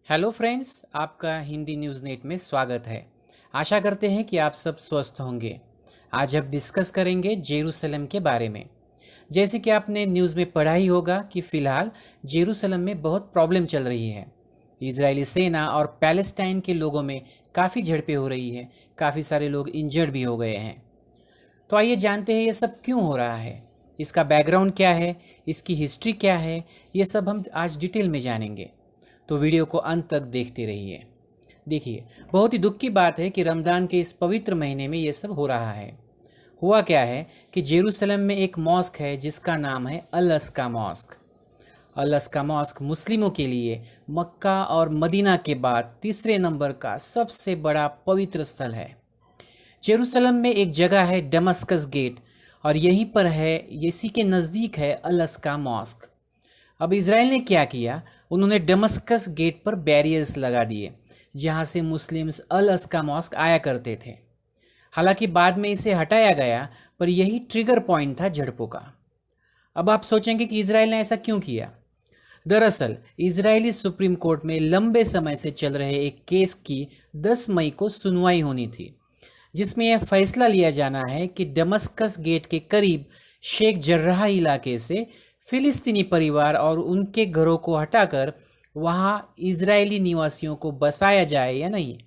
Hello friends, आपका Hindi news net में स्वागत है। आशा करते हैं कि आप सब स्वस्थ होंगे। आज हम डिस्कस करेंगे जेरूसलम के बारे में। जैसे कि आपने न्यूज़ में पढ़ा ही होगा कि फ़िलहाल जेरूसलम में बहुत प्रॉब्लम चल रही है। इजरायली सेना और पैलेस्टाइन के लोगों में काफ़ी झड़पें हो रही है। काफ़ी सारे लोग इंजर्ड भी हो गए हैं। तो आइए जानते हैं ये सब क्यों हो रहा है, इसका बैकग्राउंड क्या है, इसकी हिस्ट्री क्या है। ये सब हम आज डिटेल में जानेंगे। तो वीडियो को अंत तक देखते रहिए। देखिए, बहुत ही दुख की बात है कि रमज़ान के इस पवित्र महीने में ये सब हो रहा है। हुआ क्या है कि जेरूसलम में एक मॉस्क है जिसका नाम है अल अस्का मॉस्क। अल अस्का मॉस्क मुस्लिमों के लिए मक्का और मदीना के बाद तीसरे नंबर का सबसे बड़ा पवित्र स्थल है। जेरूसलम में एक जगह है डमस्कस गेट, और यहीं पर है, इसी के नज़दीक है अल अस्का मॉस्क। अब इसराइल ने क्या किया, उन्होंने डमस्कस गेट पर बैरियर्स लगा दिए जहां से मुस्लिम्स अल अस्का मॉस्क आया करते थे। हालांकि बाद में इसे हटाया गया, पर यही ट्रिगर पॉइंट था झड़पों का। अब आप सोचेंगे कि इसराइल ने ऐसा क्यों किया। दरअसल इजरायली सुप्रीम कोर्ट में लंबे समय से चल रहे एक केस की 10 मई को सुनवाई होनी थी, जिसमें यह फैसला लिया जाना है कि दमस्कस गेट के करीब शेख जर्राह इलाके से फिलिस्तीनी परिवार और उनके घरों को हटाकर वहां इजरायली निवासियों को बसाया जाए या नहीं।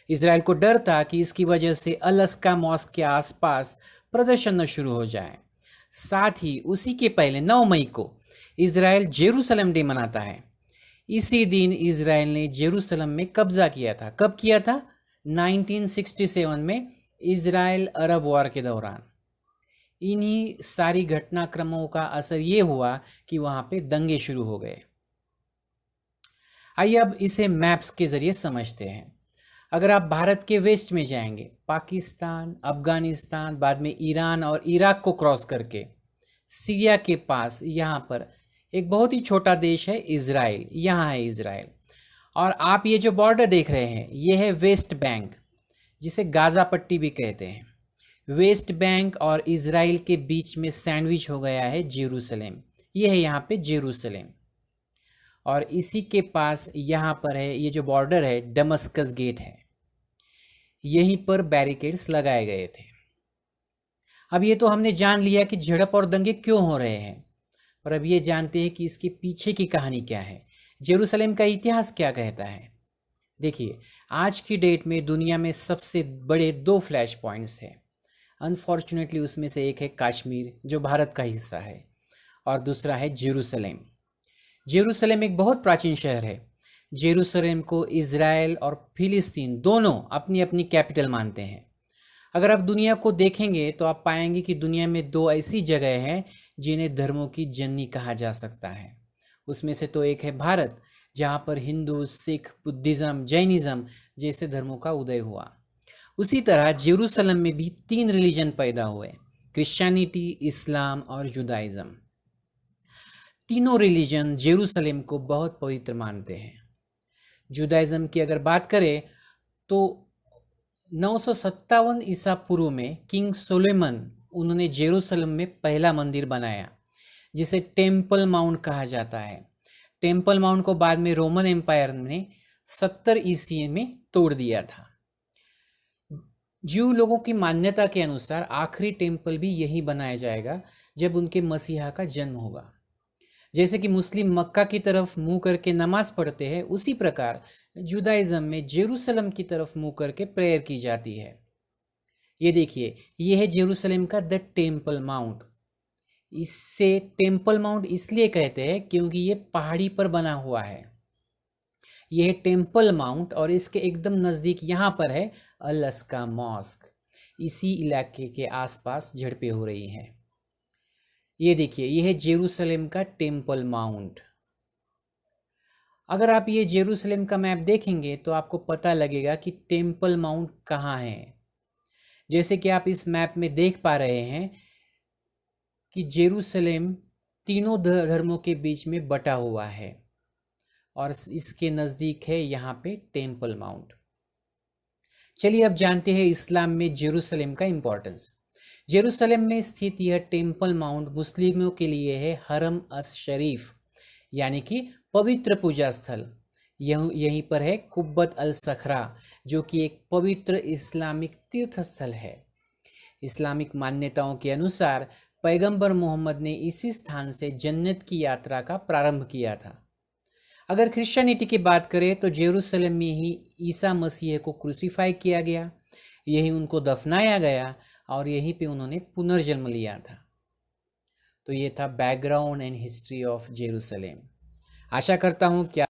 इसराइल को डर था कि इसकी वजह से अल अस्का मॉस्क के आसपास प्रदर्शन न शुरू हो जाए। साथ ही उसी के पहले 9 मई को इसराइल जेरूसलम डे मनाता है। इसी दिन इसराइल ने जेरूसलम में कब्जा किया था। कब किया था? 1967 में, इसराइल अरब वॉर के दौरान। इन्हीं सारी घटनाक्रमों का असर ये हुआ कि वहां पे दंगे शुरू हो गए। आइए अब इसे मैप्स के जरिए समझते हैं। अगर आप भारत के वेस्ट में जाएंगे, पाकिस्तान, अफगानिस्तान, बाद में ईरान और इराक को क्रॉस करके सीरिया के पास यहाँ पर एक बहुत ही छोटा देश है इज़राइल। यहाँ है इज़राइल। और आप ये जो बॉर्डर देख रहे हैं, ये है वेस्ट बैंक, जिसे गाज़ा पट्टी भी कहते हैं। वेस्ट बैंक और इज़राइल के बीच में सैंडविच हो गया है जेरूसलम। ये है यहाँ पे जेरूसलम। और इसी के पास यहाँ पर है, ये जो बॉर्डर है, डमस्कस गेट है। यहीं पर बैरिकेड्स लगाए गए थे। अब ये तो हमने जान लिया कि झड़प और दंगे क्यों हो रहे हैं, पर अब ये जानते हैं कि इसके पीछे की कहानी क्या है। जेरूसलम का इतिहास क्या कहता है। देखिए, आज की डेट में दुनिया में सबसे बड़े 2 फ्लैश पॉइंट्स हैं। अनफॉर्चुनेटली उसमें से एक है कश्मीर, जो भारत का हिस्सा है, और दूसरा है जेरूसलम। जेरूसलम एक बहुत प्राचीन शहर है। जेरूसलम को इज़राइल और फिलिस्तीन दोनों अपनी अपनी कैपिटल मानते हैं। अगर आप दुनिया को देखेंगे तो आप पाएंगे कि दुनिया में 2 ऐसी जगह हैं जिन्हें धर्मों की जननी कहा जा सकता है। उसमें से तो एक है भारत, जहाँ पर हिंदू, सिख, बुद्धिज़्म, जैनिज़्म जैसे धर्मों का उदय हुआ। उसी तरह जेरूसलम में भी 3 रिलीजन पैदा हुए, क्रिश्चियनिटी, इस्लाम और जुदाइज़्म। तीनों रिलीजन जेरूसलम को बहुत पवित्र मानते हैं। जुदाइज़्म की अगर बात करें तो 957 ईसा पूर्व में किंग सोलोमन, उन्होंने जेरूसलम में पहला मंदिर बनाया, जिसे टेम्पल माउंट कहा जाता है। टेम्पल माउंट को बाद में रोमन एम्पायर ने 70 ईस्वी में तोड़ दिया था। ज्यू लोगों की मान्यता के अनुसार आखिरी टेम्पल भी यही बनाया जाएगा जब उनके मसीहा का जन्म होगा। जैसे कि मुस्लिम मक्का की तरफ मुंह करके नमाज पढ़ते हैं, उसी प्रकार जुदाइज्म में जेरूसलम की तरफ मुंह करके प्रेयर की जाती है। ये देखिए, ये है जेरूसलम का द टेम्पल माउंट। इससे टेम्पल माउंट इसलिए कहते हैं क्योंकि ये पहाड़ी पर बना हुआ है। यह है टेम्पल माउंट, और इसके एकदम नज़दीक यहाँ पर है अल अस्का मॉस्क। इसी इलाके के आसपास झड़पें हो रही हैं। ये देखिए, यह है जेरूसलम का टेम्पल माउंट। अगर आप ये जेरूसलम का मैप देखेंगे तो आपको पता लगेगा कि टेम्पल माउंट कहाँ है। जैसे कि आप इस मैप में देख पा रहे हैं कि जेरूसलम तीनों धर्मों के बीच में बटा हुआ है, और इसके नज़दीक है यहाँ पे टेम्पल माउंट। चलिए अब जानते हैं इस्लाम में जेरूसलम का इम्पोर्टेंस। जेरूसलम में स्थित यह टेम्पल माउंट मुस्लिमों के लिए है हरम अस शरीफ, यानी कि पवित्र पूजा स्थल। यहीं पर है कुब्बत अल सखरा, जो कि एक पवित्र इस्लामिक तीर्थ स्थल है। इस्लामिक मान्यताओं के अनुसार पैगंबर मोहम्मद ने इसी स्थान से जन्नत की यात्रा का प्रारंभ किया था। अगर क्रिश्चियनिटी की बात करें तो जेरूसलम में ही ईसा मसीह को क्रूसीफाई किया गया, यहीं उनको दफनाया गया और यहीं पे उन्होंने पुनर्जन्म लिया था। तो ये था background and history of Jerusalem. आशा करता हूँ कि